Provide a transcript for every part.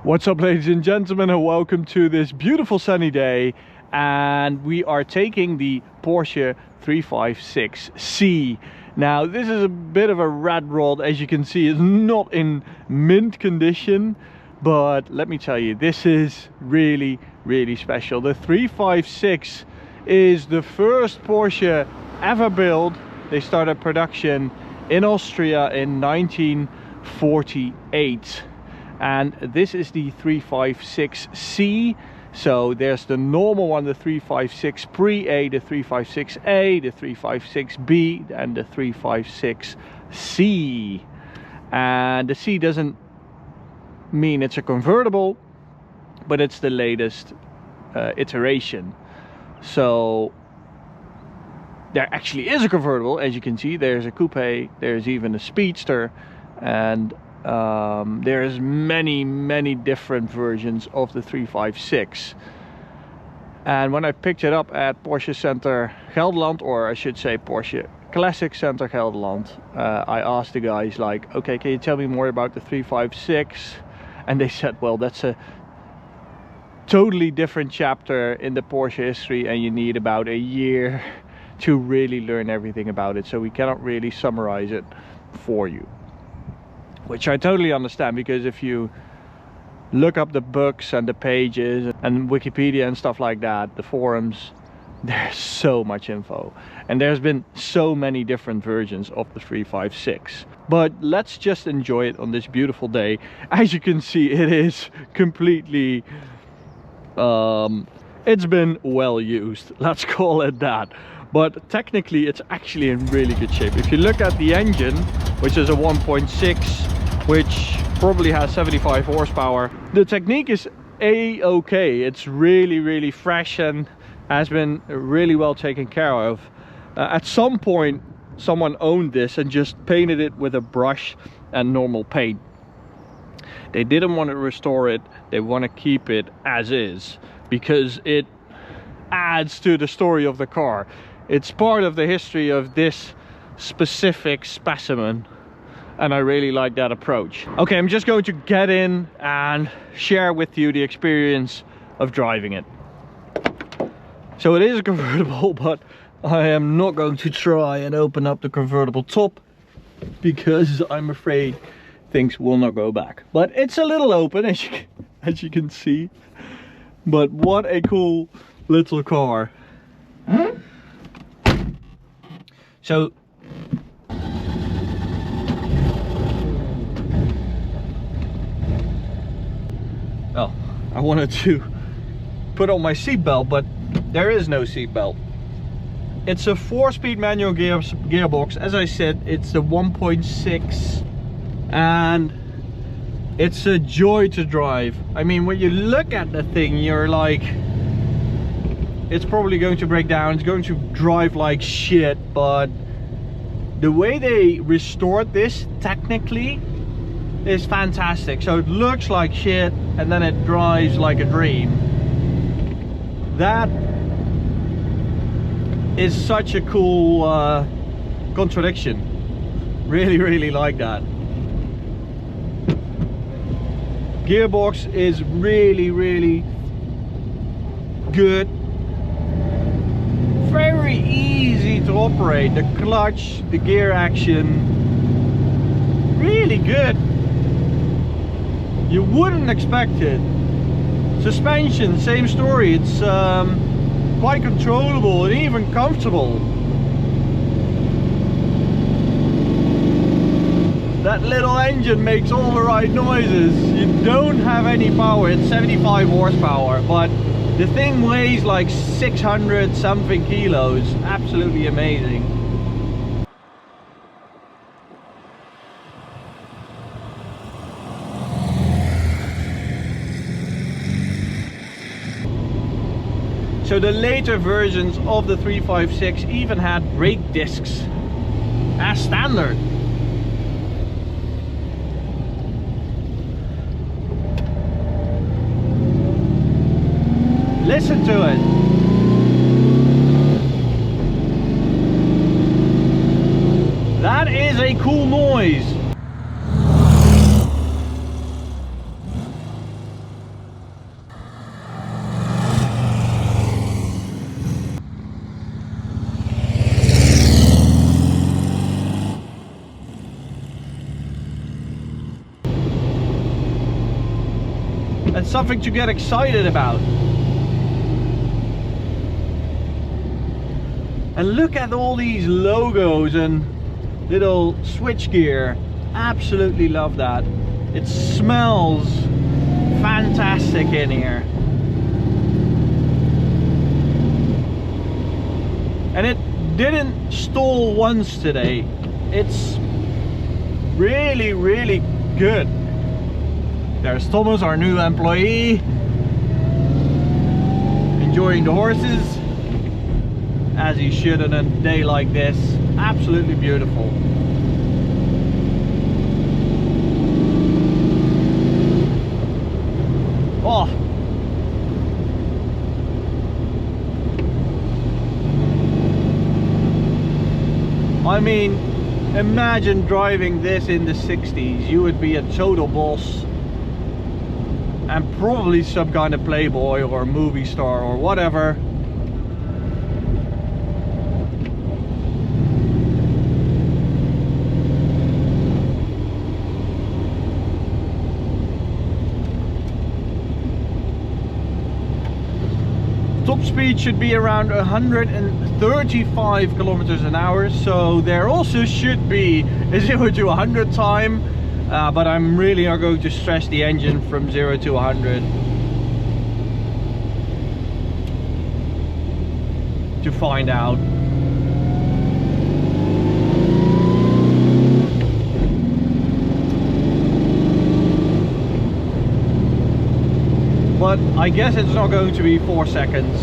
What's up, ladies and gentlemen, and welcome to this beautiful sunny day. And we are taking the Porsche 356C. Now this is a bit of a rat rod, as you can see. It's not in mint condition, but let me tell you, this is really special. The 356 is the first Porsche ever built. They started production in Austria in 1948. And this is the 356C. So there's the normal one, the 356 Pre-A, the 356A, the 356B, and the 356C. And the C doesn't mean it's a convertible, but it's the latest iteration. So there actually is a convertible, as you can see. There's a coupe, there's even a speedster, and there's many different versions of the 356. And when I picked it up at Porsche Center Gelderland, or I should say Porsche Classic Center Gelderland, I asked the guys, like, okay, can you tell me more about the 356? And they said, well, that's a totally different chapter in the Porsche history, and you need about a year to really learn everything about it, so we cannot really summarize it for you. Which I totally understand, because if you look up the books and the pages and Wikipedia and stuff like that, the forums, there's so much info. And there's been so many different versions of the 356. But let's just enjoy it on this beautiful day. As you can see, it is completely... it's been well used, let's call it that. But technically it's actually in really good shape. If you look at the engine, which is a 1.6, which probably has 75 horsepower, the technique is a-okay. It's really fresh and has been really well taken care of. At some point someone owned this and just painted it with a brush and normal paint. They didn't want to restore it, they want to keep it as is, because it adds to the story of the car. It's part of the history of this specific specimen, and I really like that approach. Okay, I'm just going to get in and share with you the experience of driving it. So it is a convertible, but I am not going to try and open up the convertible top, because I'm afraid things will not go back. But it's a little open, as you can see. But what a cool little car. So well, I wanted to put on my seatbelt, but there is no seatbelt. It's a 4-speed manual gearbox. As I said, it's the 1.6, and it's a joy to drive. I mean, when you look at the thing, you're like, it's probably going to break down, it's going to drive like shit. But the way they restored this technically is fantastic. So it looks like shit and then it drives like a dream. That is such a cool contradiction. Really like that. Gearbox is really good. Very easy to operate. The clutch, the gear action, really good. You wouldn't expect it. Suspension, same story. It's quite controllable and even comfortable. That little engine makes all the right noises. You don't have any power. It's 75 horsepower, but the thing weighs like 600 something kilos. Absolutely amazing. So the later versions of the 356 even had brake discs as standard. Listen to it. That is a cool noise. and something to get excited about. And look at all these logos and little switch gear. Absolutely love that. It smells fantastic in here. And it didn't stall once today. It's really, really good. There's Thomas, our new employee, enjoying the horses, as he should on a day like this. Absolutely beautiful. Oh, I mean, imagine driving this in the 60s. You would be a total boss and probably some kind of playboy or movie star or whatever. Top speed should be around 135 kilometers an hour, so there also should be a 0 to 100 time, but I'm really not going to stress the engine from 0 to 100 to find out. But I guess it's not going to be 4 seconds.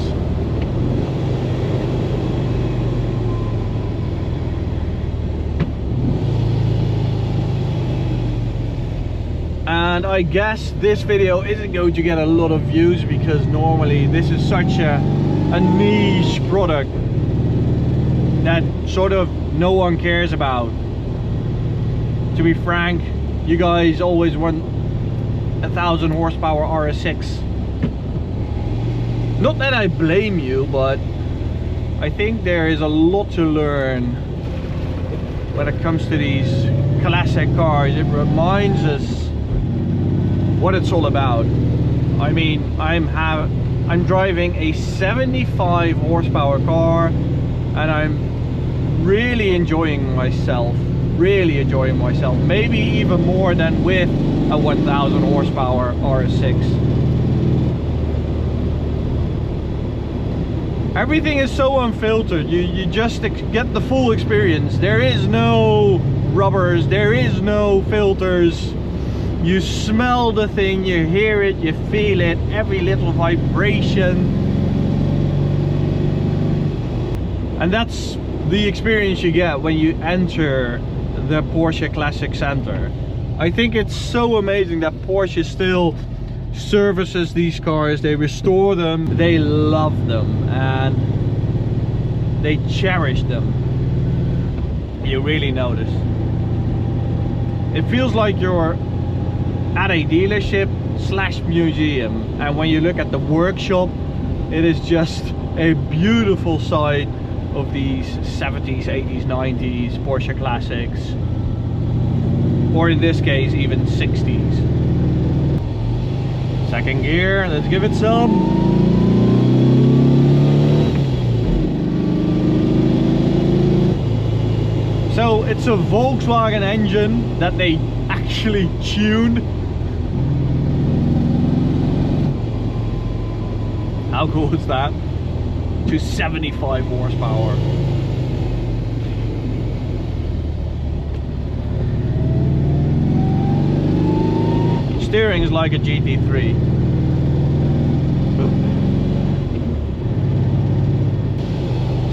And I guess this video isn't going to get a lot of views because normally this is such a niche product that sort of no one cares about. To be frank, you guys always want 1,000 horsepower RS6. Not that I blame you, but I think there is a lot to learn when it comes to these classic cars. It reminds us what it's all about. I mean, I'm driving a 75 horsepower car and I'm really enjoying myself. Maybe even more than with a 1,000 horsepower RS6. Everything is so unfiltered. You just get the full experience. There is no rubbers, there is no filters. You smell the thing, you hear it, you feel it, every little vibration. And that's the experience you get when you enter the Porsche Classic Center. I think it's so amazing that Porsche still services these cars. They restore them, they love them, and they cherish them. You really notice. It feels like you're at a dealership slash museum, and when you look at the workshop, it is just a beautiful sight of these 70s, 80s, 90s Porsche Classics, or in this case even 60s. Second gear, let's give it some. So it's a Volkswagen engine that they actually tuned. How cool is that? To 75 horsepower. Steering is like a GT3.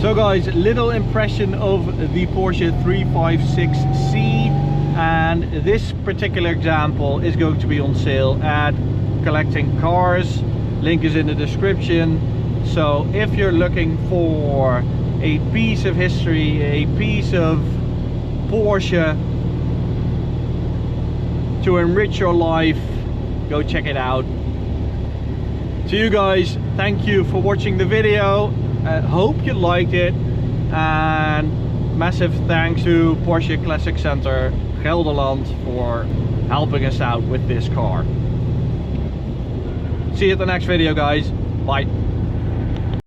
So guys, little impression of the Porsche 356C, and this particular example is going to be on sale at Collecting Cars. Link is in the description. So if you're looking for a piece of history, a piece of Porsche to enrich your life, go check it out. To you guys, thank you for watching the video. I hope you liked it, and massive thanks to Porsche Classic Center Gelderland for helping us out with this car. See you at the next video, guys. Bye.